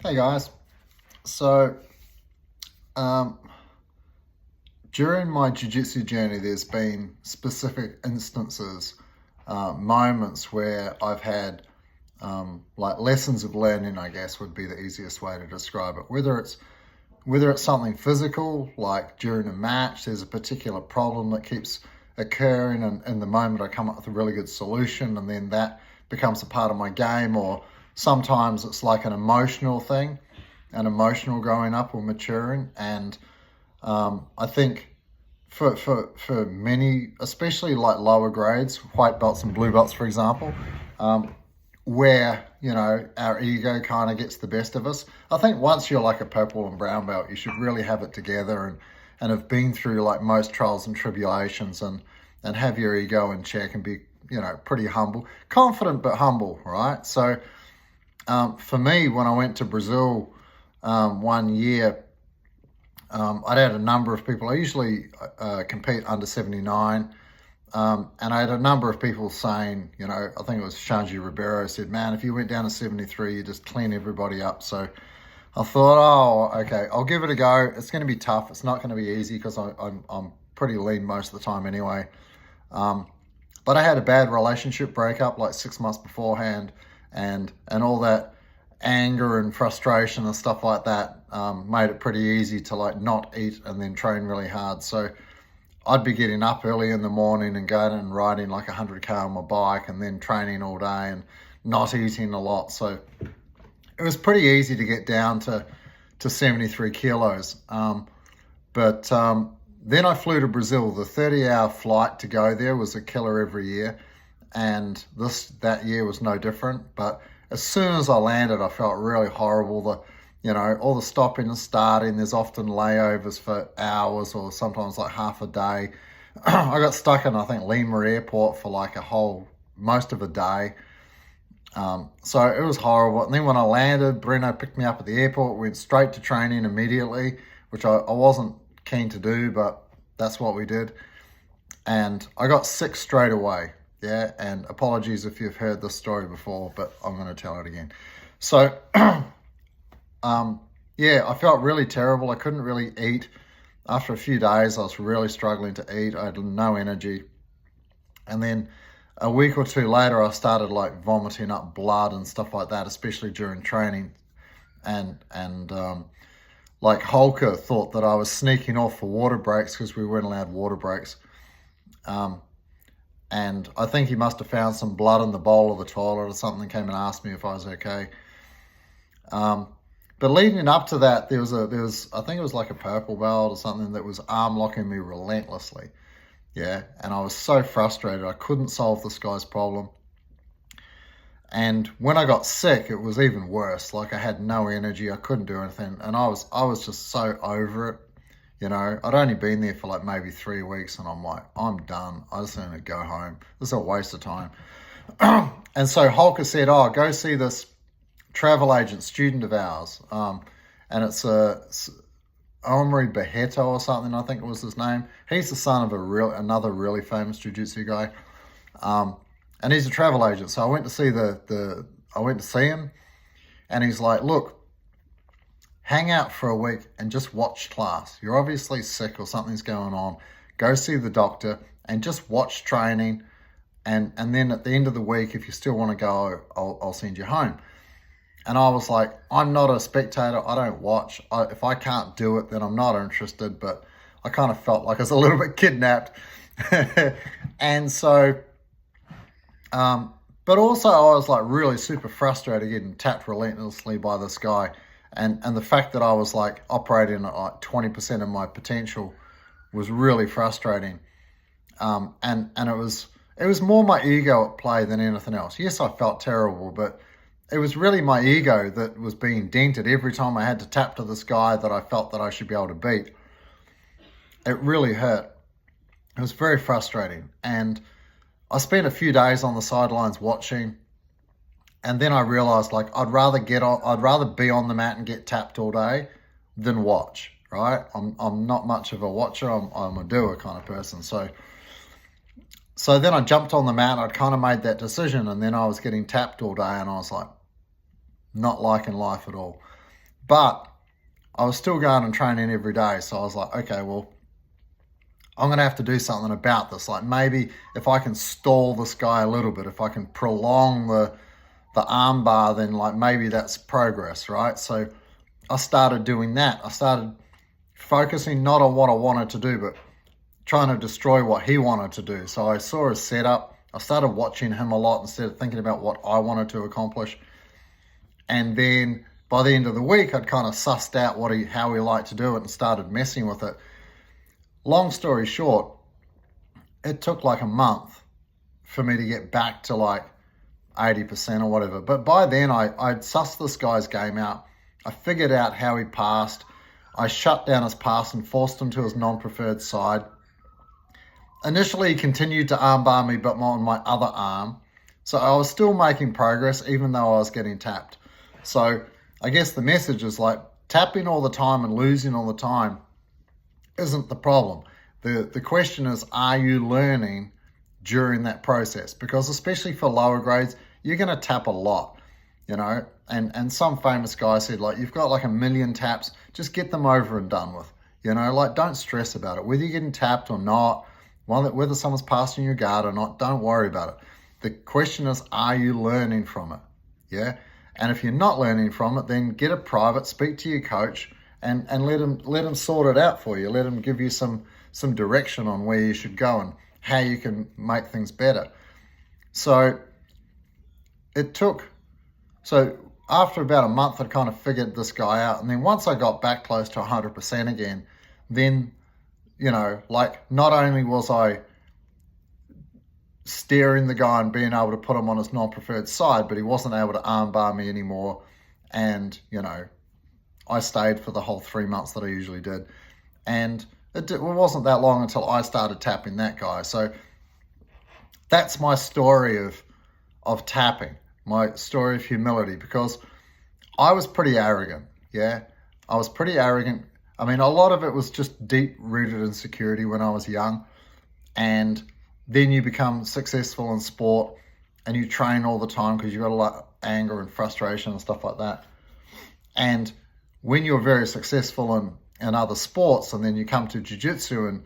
Hey guys. So, um, during my jiu-jitsu journey, there's been specific instances, moments where I've had like lessons of learning, I guess would be the easiest way to describe it. Whether it's something physical, like during a match, there's a particular problem that keeps occurring, and in the moment I come up with a really good solution, and then that becomes a part of my game. Or sometimes it's like an emotional thing, an emotional growing up or maturing. And I think for many, especially like lower grades, white belts and blue belts, for example, where our ego kind of gets the best of us. I think once you're like a purple and brown belt, you should really have it together and have been through like most trials and tribulations, and have your ego in check and be pretty humble, confident but humble, right? So for me, when I went to Brazil one year, I'd had a number of people. I usually compete under 79. And I had a number of people saying, I think it was Shanji Ribeiro said, man, if you went down to 73, you just clean everybody up. So I thought, oh, okay, I'll give it a go. It's going to be tough. It's not going to be easy because I'm pretty lean most of the time anyway. But I had a bad relationship breakup like 6 months beforehand, and all that anger and frustration and stuff like that made it pretty easy to like not eat and then train really hard. So I'd be getting up early in the morning and going and riding like 100k on my bike, and then training all day and not eating a lot. So it was pretty easy to get down to 73 kilos. But then I flew to Brazil. The 30-hour flight to go there was a killer every year, and that year was no different. But as soon as I landed, I felt really horrible. All the stopping and starting, there's often layovers for hours or sometimes like half a day. I got stuck in, I think, Lima Airport for like most of a day. So it was horrible. And then when I landed, Bruno picked me up at the airport, went straight to training immediately, which I wasn't keen to do, but that's what we did. And I got sick straight away. Yeah, and apologies if you've heard this story before, but I'm going to tell it again. So yeah, I felt really terrible. I couldn't really eat. After a few days, I was really struggling to eat. I had no energy. And then a week or two later, I started like vomiting up blood and stuff like that, especially during training. And like Holker thought that I was sneaking off for water breaks because we weren't allowed water breaks. And I think he must have found some blood in the bowl of the toilet or something, came and asked me if I was okay. But leading up to that, there was I think it was like a purple belt or something that was arm locking me relentlessly. Yeah, and I was so frustrated. I couldn't solve this guy's problem. And when I got sick, it was even worse. Like I had no energy. I couldn't do anything, and I was just so over it. I'd only been there for like maybe 3 weeks, and I'm like, I'm done. I just want to go home. This is a waste of time. And so Holker said, oh, go see this travel agent student of ours, and it's Omri Beheto or something, I think it was his name. He's the son of another really famous jiu-jitsu guy, and he's a travel agent. So I went to see him, and he's like, look, hang out for a week and just watch class. You're obviously sick or something's going on. Go see the doctor and just watch training, and then at the end of the week, if you still want to go, I'll send you home. And I was like, I'm not a spectator. I don't watch. If I can't do it, then I'm not interested. But I kind of felt like I was a little bit kidnapped. And so, but also I was like really super frustrated getting tapped relentlessly by this guy. And the fact that I was like operating at like 20% of my potential was really frustrating. And it was more my ego at play than anything else. Yes, I felt terrible, but it was really my ego that was being dented every time I had to tap to this guy that I felt that I should be able to beat. It really hurt. It was very frustrating. And I spent a few days on the sidelines watching, and then I realized like I'd rather be on the mat and get tapped all day than watch, right? I'm not much of a watcher. I'm a doer kind of person. So then I jumped on the mat. I'd kind of made that decision, and then I was getting tapped all day, and I was like, not liking life at all. But I was still going and training every day. So I was like, okay, well, I'm going to have to do something about this. Like maybe if I can stall this guy a little bit, if I can prolong the arm bar, then like maybe that's progress, right? So I started doing that. I started focusing not on what I wanted to do, but trying to destroy what he wanted to do. So I saw his setup. I started watching him a lot instead of thinking about what I wanted to accomplish. And then by the end of the week, I'd kind of sussed out how he liked to do it and started messing with it. Long story short, it took like a month for me to get back to like 80% or whatever. But by then I'd sussed this guy's game out. I figured out how he passed. I shut down his pass and forced him to his non-preferred side. Initially, he continued to armbar me, but on my other arm. So I was still making progress, even though I was getting tapped. So I guess the message is like tapping all the time and losing all the time isn't the problem. The question is, are you learning during that process? Because especially for lower grades, you're going to tap a lot, you know, and some famous guy said, like, you've got like 1 million taps, just get them over and done with, you know, like don't stress about it. Whether you're getting tapped or not, whether someone's passing your guard or not, don't worry about it. The question is, are you learning from it? Yeah. And if you're not learning from it, then get a private, speak to your coach, and let him sort it out for you. Let him give you some direction on where you should go and how you can make things better. So after about a month, I kind of figured this guy out. And then once I got back close to 100% again, then, you know, like not only was I steering the guy and being able to put him on his non-preferred side, but he wasn't able to armbar me anymore. And, you know, I stayed for the whole 3 months that I usually did. And it wasn't that long until I started tapping that guy. So that's my story of tapping, my story of humility, because I was pretty arrogant. Yeah, I was pretty arrogant. I mean, a lot of it was just deep-rooted insecurity when I was young. And then you become successful in sport and you train all the time because you've got a lot of anger and frustration and stuff like that. And when you're very successful in other sports and then you come to jiu-jitsu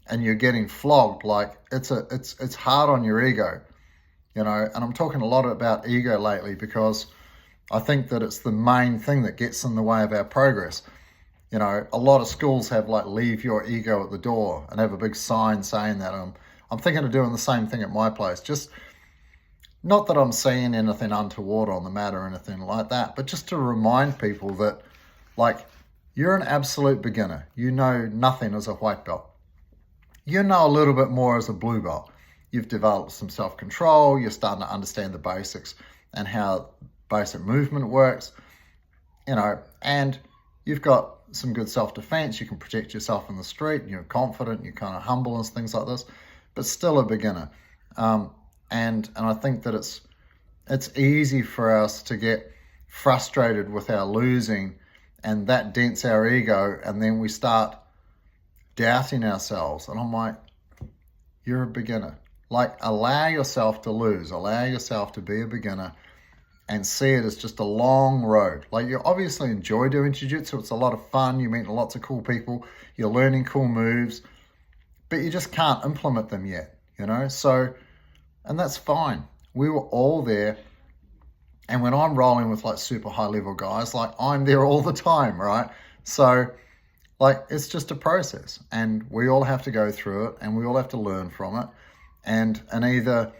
and you're getting flogged, like it's hard on your ego, you know. And I'm talking a lot about ego lately because I think that it's the main thing that gets in the way of our progress. You know, a lot of schools have like leave your ego at the door and have a big sign saying that. I'm thinking of doing the same thing at my place. Just not that I'm saying anything untoward on the matter or anything like that, but just to remind people that, like, you're an absolute beginner. You know nothing as a white belt. You know a little bit more as a blue belt. You've developed some self-control. You're starting to understand the basics and how basic movement works, you know, and you've got some good self-defense. You can protect yourself in the street. You're confident. You're kind of humble and things like this, but still a beginner. And I think that it's easy for us to get frustrated with our losing, and that dents our ego, and then we start doubting ourselves. And I'm like, you're a beginner. Like, allow yourself to lose. Allow yourself to be a beginner and see it as just a long road. Like, you obviously enjoy doing jiu-jitsu. It's a lot of fun. You meet lots of cool people. You're learning cool moves, but you just can't implement them yet, you know? So, and that's fine. We were all there. And when I'm rolling with like super high level guys, like I'm there all the time, right? So like, it's just a process and we all have to go through it and we all have to learn from it. And either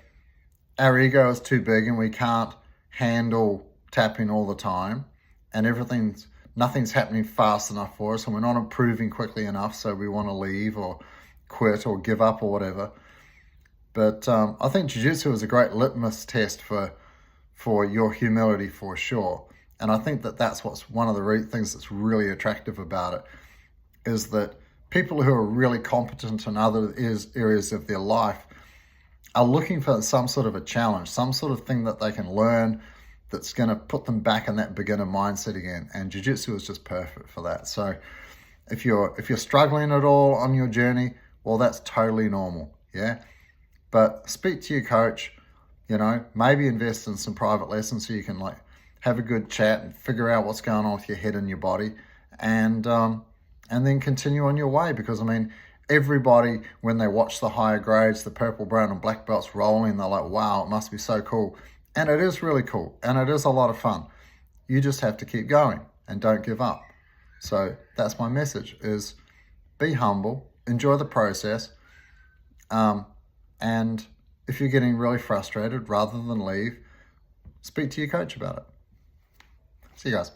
our ego is too big and we can't handle tapping all the time and nothing's happening fast enough for us and we're not improving quickly enough. So we want to leave or quit or give up or whatever. But I think jiu-jitsu is a great litmus test for your humility for sure. And I think that that's what's one of the things that's really attractive about it, is that people who are really competent in other areas of their life are looking for some sort of a challenge, some sort of thing that they can learn that's going to put them back in that beginner mindset again. And jiu-jitsu is just perfect for that. So if you're struggling at all on your journey, well, that's totally normal, yeah? But speak to your coach, you know, maybe invest in some private lessons so you can like have a good chat, and figure out what's going on with your head and your body, and then continue on your way. Because I mean, everybody, when they watch the higher grades, the purple, brown, and black belts rolling, they're like, wow, it must be so cool. And it is really cool, and it is a lot of fun. You just have to keep going and don't give up. So that's my message, is be humble, enjoy the process, and if you're getting really frustrated, rather than leave, speak to your coach about it. See you guys.